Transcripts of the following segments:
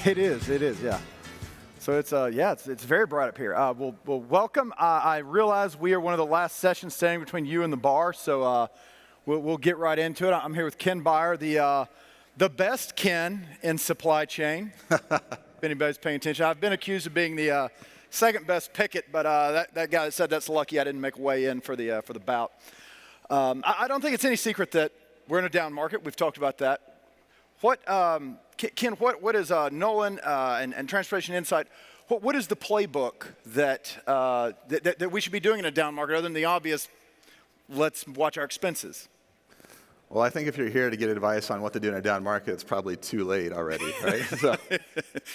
It is, yeah. So it's very bright up here. Well, welcome. I realize we are one of the last sessions standing between you and the bar, so we'll get right into it. I'm here with Ken Beyer, the best Ken in supply chain. If anybody's paying attention, I've been accused of being the second best picket, but that guy that said that's lucky I didn't make a way in for the bout. I don't think it's any secret that we're in a down market. We've talked about that. Ken, what is Nolan and Transportation Insight? What is the playbook that we should be doing in a down market, other than the obvious? Let's watch our expenses. Well, I think if you're here to get advice on what to do in a down market, it's probably too late already, right? So,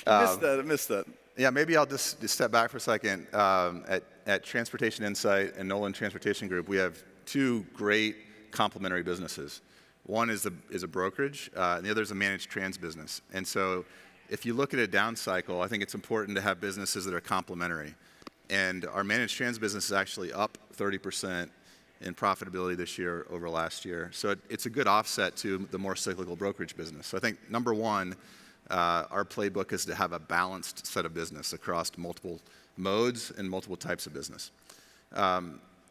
I missed that. Yeah, maybe I'll just step back for a second. At Transportation Insight and Nolan Transportation Group, we have two great complementary businesses. One is a brokerage, and the other is a managed trans business. And so if you look at a down cycle, I think it's important to have businesses that are complementary. And our managed trans business is actually up 30% in profitability this year over last year. So it's a good offset to the more cyclical brokerage business. So I think number one, our playbook is to have a balanced set of business across multiple modes and multiple types of business.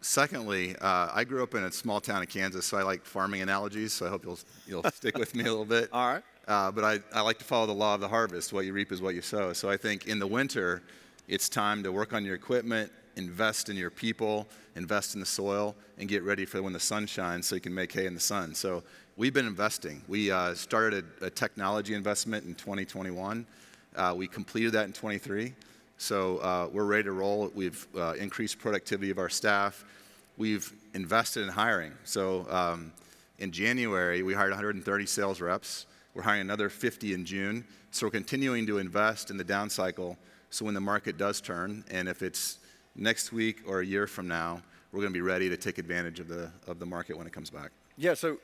Secondly, I grew up in a small town in Kansas, so I like farming analogies, so I hope you'll stick with me a little bit. All right. But I like to follow the law of the harvest. What you reap is what you sow. So I think in the winter, it's time to work on your equipment, invest in your people, invest in the soil, and get ready for when the sun shines so you can make hay in the sun. So we've been investing. We started a technology investment in 2021. We completed that in 23. So we're ready to roll. We've increased productivity of our staff. We've invested in hiring. So in January, we hired 130 sales reps. We're hiring another 50 in June. So we're continuing to invest in the down cycle so when the market does turn, and if it's next week or a year from now, we're going to be ready to take advantage of the market when it comes back. Yeah, so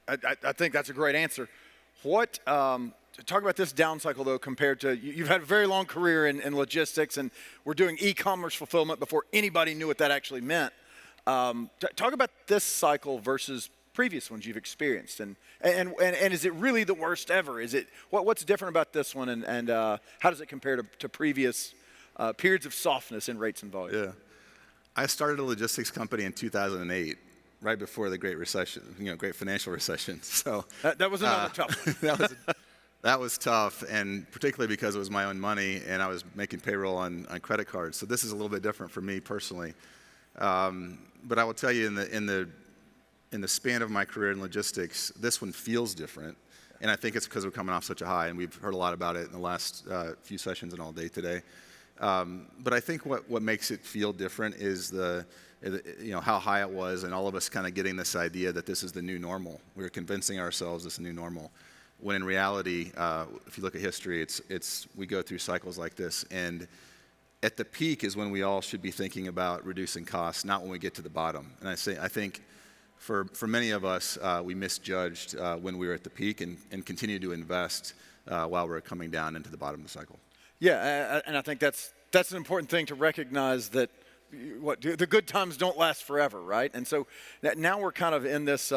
I think that's a great answer. Talk about this down cycle, though, compared to, you've had a very long career in logistics, and we're doing e-commerce fulfillment before anybody knew what that actually meant. Talk about this cycle versus previous ones you've experienced, and is it really the worst ever? What's different about this one, and how does it compare to previous periods of softness in rates and volume? Yeah, I started a logistics company in 2008. Right before the Great Recession, Great Financial Recession. So that was another tough one. That was tough, and particularly because it was my own money, and I was making payroll on credit cards. So this is a little bit different for me personally. But I will tell you, in the span of my career in logistics, this one feels different, and I think it's because we're coming off such a high, and we've heard a lot about it in the last few sessions and all day today. But I think what makes it feel different is how high it was, and all of us kind of getting this idea that this is the new normal. We were convincing ourselves this is the new normal. When in reality, if you look at history, we go through cycles like this, and at the peak is when we all should be thinking about reducing costs, not when we get to the bottom. And I think for many of us, we misjudged when we were at the peak and continue to invest while we're coming down into the bottom of the cycle. Yeah, and I think that's an important thing to recognize, that the good times don't last forever, right? And so now we're kind of in this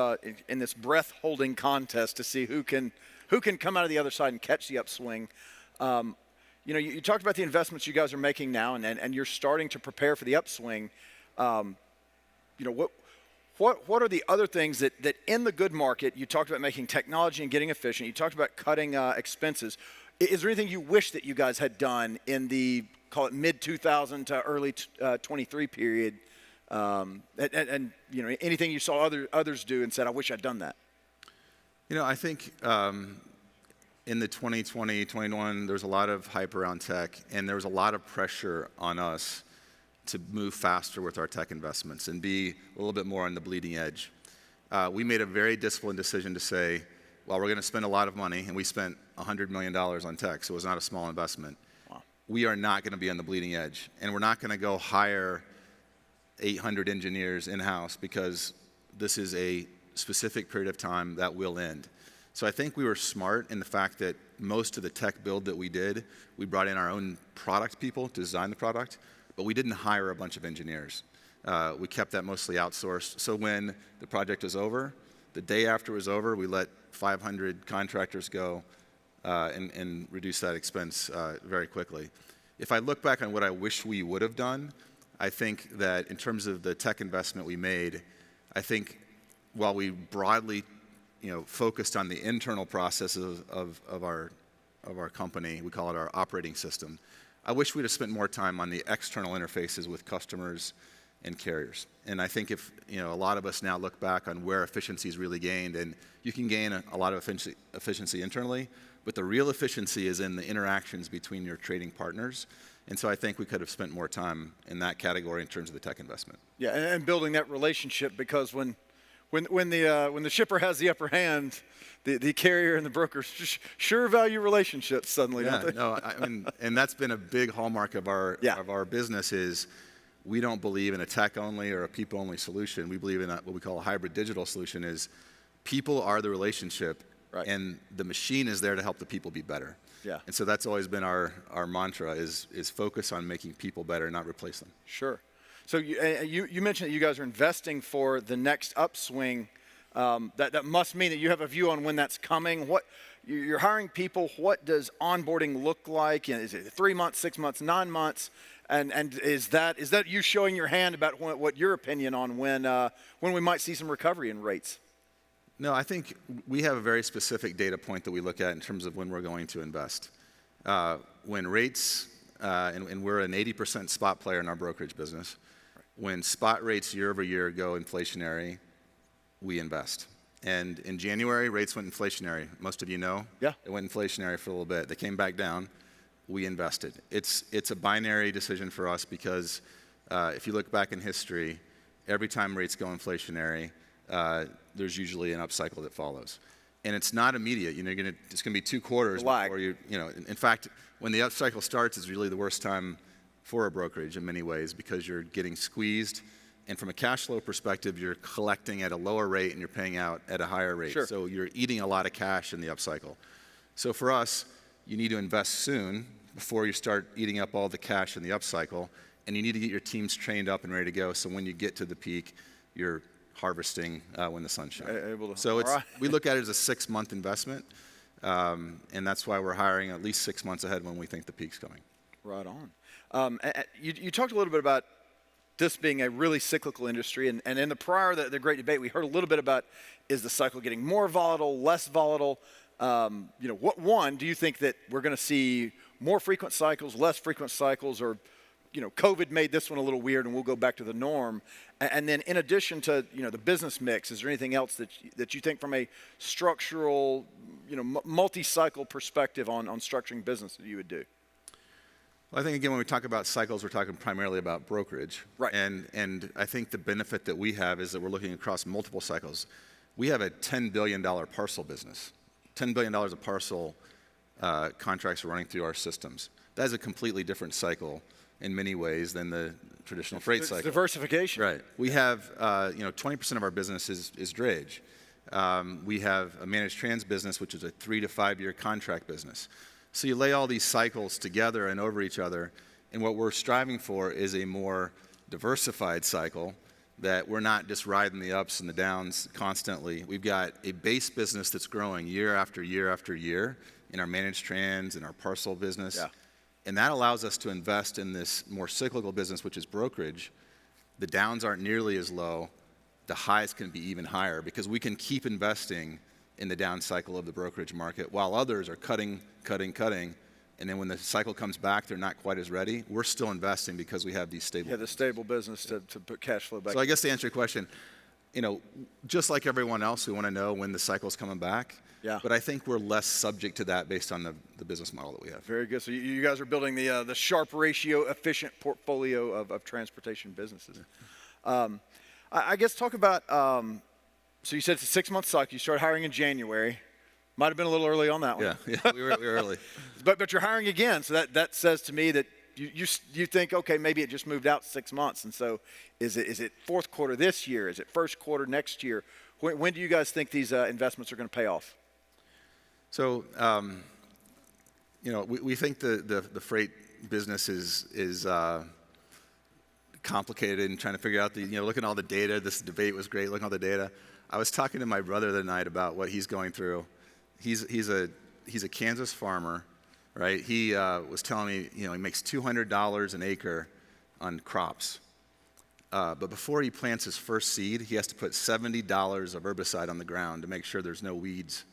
breath-holding contest to see who can come out of the other side and catch the upswing. You talked about the investments you guys are making now, and you're starting to prepare for the upswing. What are the other things that in the good market, you talked about making technology and getting efficient, you talked about cutting expenses. Is there anything you wish that you guys had done in the, call it mid-2000 to early 23 period, and anything you saw others do and said, I wish I'd done that? I think in the 2020, 21, there was a lot of hype around tech, and there was a lot of pressure on us to move faster with our tech investments and be a little bit more on the bleeding edge. We made a very disciplined decision to say, well, we're going to spend a lot of money, and we spent $100 million on tech, so it was not a small investment. Wow. We are not going to be on the bleeding edge, and we're not going to go hire 800 engineers in-house, because this is a specific period of time that will end. So I think we were smart in the fact that most of the tech build that we did, we brought in our own product people to design the product, but we didn't hire a bunch of engineers. We kept that mostly outsourced. So when the project was over, the day after it was over, we let 500 contractors go. and reduce that expense very quickly. If I look back on what I wish we would have done, I think that in terms of the tech investment we made, I think while we broadly focused on the internal processes of our company, we call it our operating system, I wish we'd have spent more time on the external interfaces with customers and carriers. And I think if a lot of us now look back on where efficiency is really gained, and you can gain a lot of efficiency internally, but the real efficiency is in the interactions between your trading partners. And so I think we could have spent more time in that category in terms of the tech investment. Yeah, and building that relationship, because when the shipper has the upper hand, the carrier and the brokers sure value relationships suddenly, don't they? No, I mean, and that's been a big hallmark of our business is we don't believe in a tech-only or a people-only solution. We believe in what we call a hybrid digital solution is people are the relationship, and the machine is there to help the people be better. Yeah. And so that's always been our mantra is focus on making people better, not replace them. Sure. So you mentioned that you guys are investing for the next upswing. That must mean that you have a view on when that's coming. You're hiring people. What does onboarding look like? Is it 3 months, 6 months, 9 months? And is that you showing your hand about what your opinion on when we might see some recovery in rates? No, I think we have a very specific data point that we look at in terms of when we're going to invest. When rates, and we're an 80% spot player in our brokerage business, when spot rates year over year go inflationary, we invest. And in January, rates went inflationary. Most of you know. Yeah. It went inflationary for a little bit. They came back down. We invested. It's a binary decision for us because if you look back in history, every time rates go inflationary, there's usually an upcycle that follows. And it's not immediate. It's going to be 2 quarters before in fact, when the upcycle starts, it's really the worst time for a brokerage in many ways because you're getting squeezed. And from a cash flow perspective, you're collecting at a lower rate and you're paying out at a higher rate. Sure. So you're eating a lot of cash in the upcycle. So for us, you need to invest soon before you start eating up all the cash in the upcycle. And you need to get your teams trained up and ready to go. So when you get to the peak, you're harvesting when the sun shines. So we look at it as a 6-month investment. And that's why we're hiring at least 6 months ahead when we think the peak's coming. Right on. You talked a little bit about this being a really cyclical industry, and in the the great debate, we heard a little bit about, is the cycle getting more volatile, less volatile? Do you think that we're going to see more frequent cycles, less frequent cycles, or COVID made this one a little weird and we'll go back to the norm? And then in addition to the business mix, is there anything else that you think from a structural, multi-cycle perspective on structuring business that you would do? Well, I think, again, when we talk about cycles, we're talking primarily about brokerage. Right. And I think the benefit that we have is that we're looking across multiple cycles. We have a $10 billion parcel business. $10 billion of parcel contracts are running through our systems. That is a completely different cycle in many ways than the traditional freight cycle. Diversification. Right. We have, 20% of our business is drayage. We have a managed trans business, which is a 3 to 5 year contract business. So you lay all these cycles together and over each other, and what we're striving for is a more diversified cycle that we're not just riding the ups and the downs constantly. We've got a base business that's growing year after year after year in our managed trans and our parcel business. Yeah. And that allows us to invest in this more cyclical business, which is brokerage. The downs aren't nearly as low. The highs can be even higher because we can keep investing in the down cycle of the brokerage market while others are cutting. And then when the cycle comes back, they're not quite as ready. We're still investing because we have these stable. Yeah, the stable business to put cash flow back. So I guess to answer your question, just like everyone else, we want to know when the cycle's coming back. Yeah. But I think we're less subject to that based on the business model that we have. Very good. So you guys are building the sharp ratio, efficient portfolio of transportation businesses. I guess talk about, so you said it's a 6-month cycle. You started hiring in January. Might have been a little early on that one. Yeah, we were early. But you're hiring again, so that says to me that you think, okay, maybe it just moved out 6 months. And so is it fourth quarter this year? Is it first quarter next year? When do you guys think these investments are going to pay off? So, we think the freight business is complicated and trying to figure out looking at all the data. This debate was great, looking at all the data. I was talking to my brother the other night about what he's going through. He's a he's a Kansas farmer, right? He was telling me, he makes $200 an acre on crops. But before he plants his first seed, he has to put $70 of herbicide on the ground to make sure there's no weeds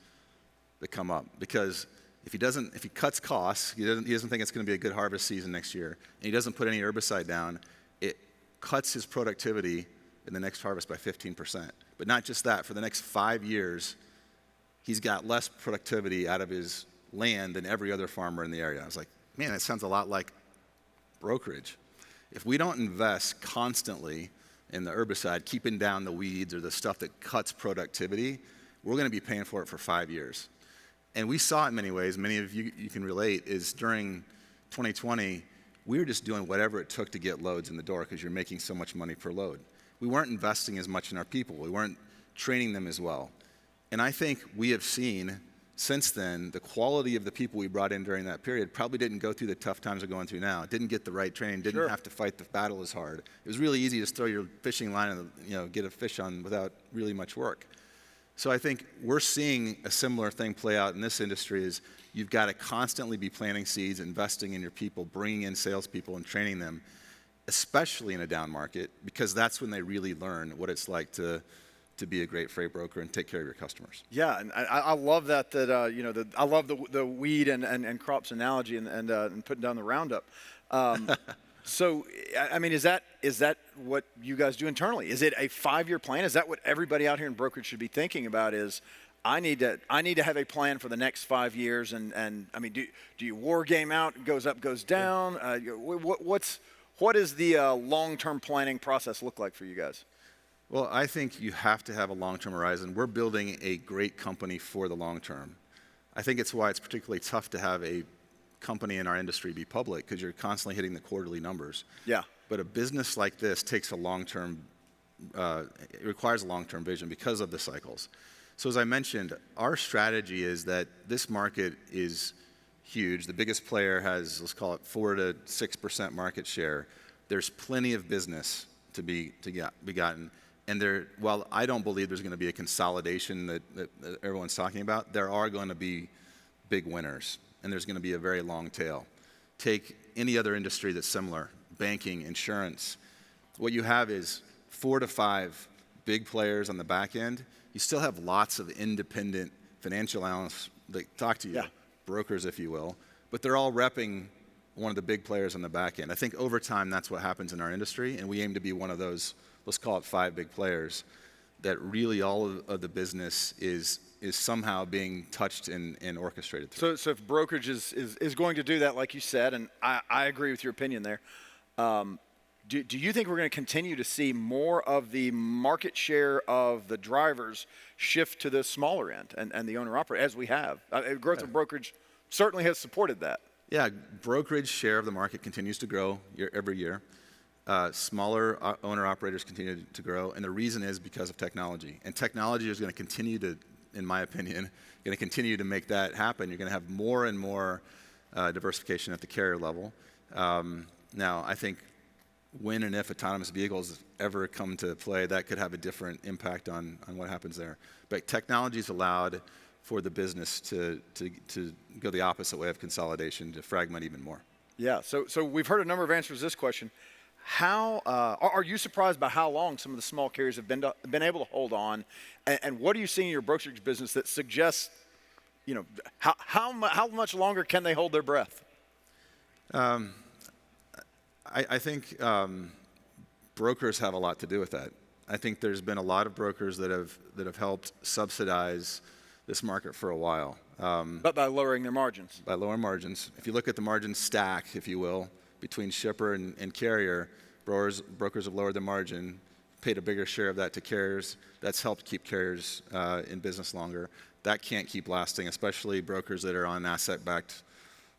that come up. Because if he cuts costs, he doesn't think it's going to be a good harvest season next year, and he doesn't put any herbicide down, it cuts his productivity in the next harvest by 15%. But not just that, for the next 5 years, he's got less productivity out of his land than every other farmer in the area. I was like, man, that sounds a lot like brokerage. If we don't invest constantly in the herbicide, keeping down the weeds or the stuff that cuts productivity, we're going to be paying for it for 5 years. And we saw it in many ways. Many of you can relate, is during 2020, we were just doing whatever it took to get loads in the door because you're making so much money per load. We weren't investing as much in our people. We weren't training them as well. And I think we have seen since then, the quality of the people we brought in during that period probably didn't go through the tough times we're going through now. Didn't get the right training, didn't have to fight the battle as hard. It was really easy to throw your fishing line and get a fish on without really much work. So I think we're seeing a similar thing play out in this industry is you've got to constantly be planting seeds, investing in your people, bringing in salespeople and training them, especially in a down market, because that's when they really learn what it's like to be a great freight broker and take care of your customers. Yeah, and I love that. I love the weed and crops analogy and putting down the Roundup. So, I mean, is that what you guys do internally? Is it a 5-year plan? Is that what everybody out here in brokerage should be thinking about? Is I need to have a plan for the next 5 years, and I mean, do you war game out? It goes up, goes down. What is the long-term planning process look like for you guys? Well, I think you have to have a long-term horizon. We're building a great company for the long term. I think it's why it's particularly tough to have a company in our industry be public, because you're constantly hitting the quarterly numbers. Yeah. But a business like this takes a long-term, it requires a long-term vision because of the cycles. So as I mentioned, our strategy is that this market is huge. The biggest player has, let's call it 4 to 6% market share. There's plenty of business to be gotten. And while I don't believe there's going to be a consolidation that everyone's talking about, there are going to be big winners, and there's going to be a very long tail. Take any other industry that's similar, banking, insurance. What you have is 4 to 5 big players on the back end. You still have lots of independent financial analysts that talk to you, brokers, if you will, but they're all repping one of the big players on the back end. I think over time that's what happens in our industry, and we aim to be one of those, let's call it 5 big players, that really all of the business is somehow being touched and orchestrated through. So if brokerage is going to do that, like you said, and I agree with your opinion there, do you think we're going to continue to see more of the market share of the drivers shift to the smaller end and the owner-operator, as we have? Growth of brokerage certainly has supported that. Yeah, brokerage share of the market continues to grow every year. Smaller owner-operators continue to grow, and the reason is because of technology. And technology is going to continue to, in my opinion, going to continue to make that happen. You're going to have more and more diversification at the carrier level. Now, I think when and if autonomous vehicles ever come to play, that could have a different impact on what happens there. But technology's allowed for the business to go the opposite way of consolidation, to fragment even more. Yeah, so we've heard a number of answers to this question. How are you surprised by how long some of the small carriers have been able to hold on, and what are you seeing in your brokerage business that suggests, how much longer can they hold their breath? I think brokers have a lot to do with that. I think there's been a lot of brokers that have helped subsidize this market for a while. But by lowering their margins. By lowering margins. If you look at the margin stack, if you will, between shipper and carrier, brokers have lowered their margin, paid a bigger share of that to carriers. That's helped keep carriers in business longer. That can't keep lasting, especially brokers that are on asset-backed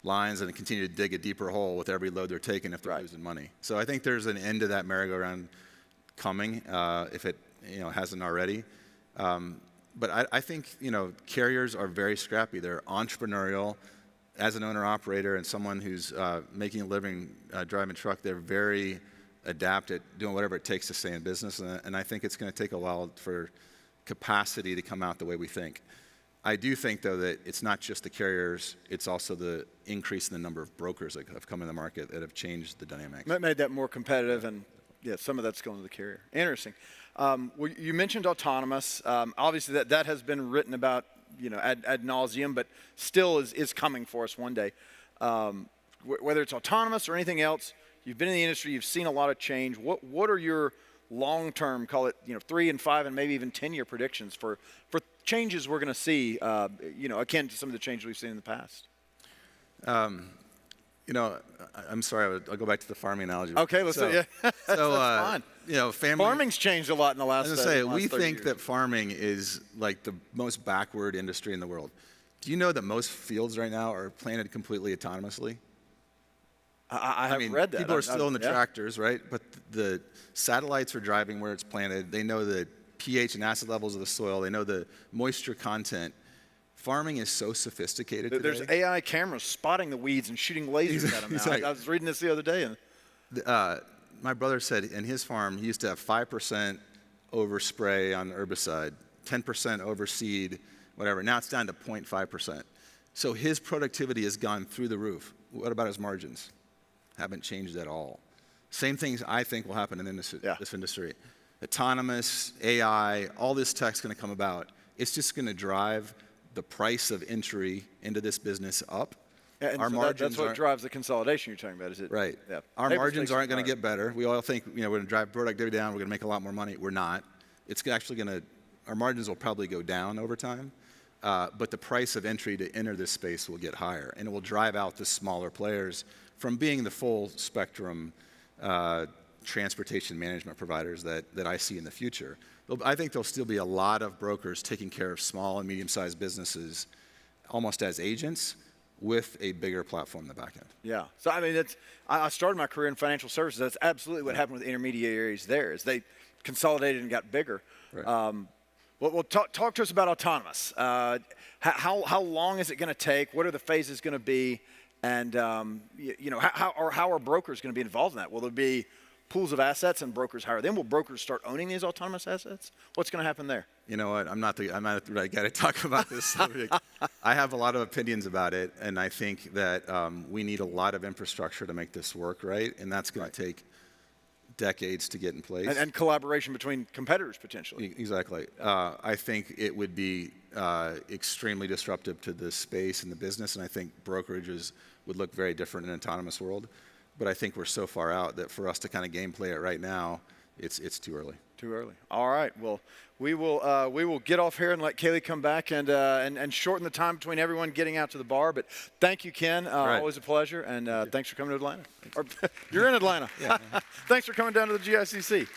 lines and continue to dig a deeper hole with every load they're taking if they're losing money. So I think there's an end to that merry-go-round coming, if it hasn't already. But I think carriers are very scrappy. They're entrepreneurial. As an owner-operator and someone who's making a living driving a truck, they're very adept at doing whatever it takes to stay in business. And I think it's going to take a while for capacity to come out the way we think. I do think, though, that it's not just the carriers, it's also the increase in the number of brokers that have come in the market that have changed the dynamics. That made that more competitive, and yeah, some of that's going to the carrier. Interesting. Well, you mentioned autonomous. Obviously, that has been written about, ad nauseum, but still is coming for us one day. Whether it's autonomous or anything else, you've been in the industry, you've seen a lot of change. What are your long-term, call it 3 and 5 and maybe even 10-year predictions for changes we're going to see, akin to some of the changes we've seen in the past? I'm sorry, I'll go back to the farming analogy. Okay, let's say, yeah. So, That's fine. Farming's changed a lot in the last. We think that farming is like the most backward industry in the world. Do you know that most fields right now are planted completely autonomously? I have read that. People are still in the tractors, right? But the satellites are driving where it's planted. They know the pH and acid levels of the soil. They know the moisture content. Farming is so sophisticated today. There's AI cameras spotting the weeds and shooting lasers at them now. Exactly. I was reading this the other day. And my brother said in his farm, he used to have 5% overspray on herbicide, 10% overseed, whatever. Now it's down to 0.5%. So his productivity has gone through the roof. What about his margins? Haven't changed at all. Same things I think will happen in this industry. Autonomous, AI, all this tech's going to come about. It's just going to drive the price of entry into this business up. And our so margins that's what drives the consolidation you're talking about, is it? Right. Yeah. Our margins aren't going to get better. We all think we're going to drive productivity down, we're going to make a lot more money. We're not. It's actually going to, our margins will probably go down over time, but the price of entry to enter this space will get higher, and it will drive out the smaller players from being the full spectrum transportation management providers that I see in the future. I think there'll still be a lot of brokers taking care of small and medium-sized businesses almost as agents with a bigger platform in the back end. Yeah. So, I started my career in financial services. That's absolutely what happened with intermediaries there, is they consolidated and got bigger. Right. Well, talk to us about autonomous. How long is it going to take? What are the phases going to be? And how are brokers going to be involved in that? Will there be pools of assets and brokers hire them? Will brokers start owning these autonomous assets? What's going to happen there? You know what? I'm not the right guy to talk about this subject. I have a lot of opinions about it, and I think that we need a lot of infrastructure to make this work, right? And that's going to take decades to get in place. And collaboration between competitors, potentially. Exactly. I think it would be extremely disruptive to the space and the business, and I think brokerages would look very different in an autonomous world. But I think we're so far out that for us to kind of gameplay it right now, it's too early. Too early. All right. Well, we will get off here and let Kaylee come back and shorten the time between everyone getting out to the bar. But thank you, Ken. Right. Always a pleasure. And thanks for coming to Atlanta. You're in Atlanta. Yeah. Thanks for coming down to the GICC.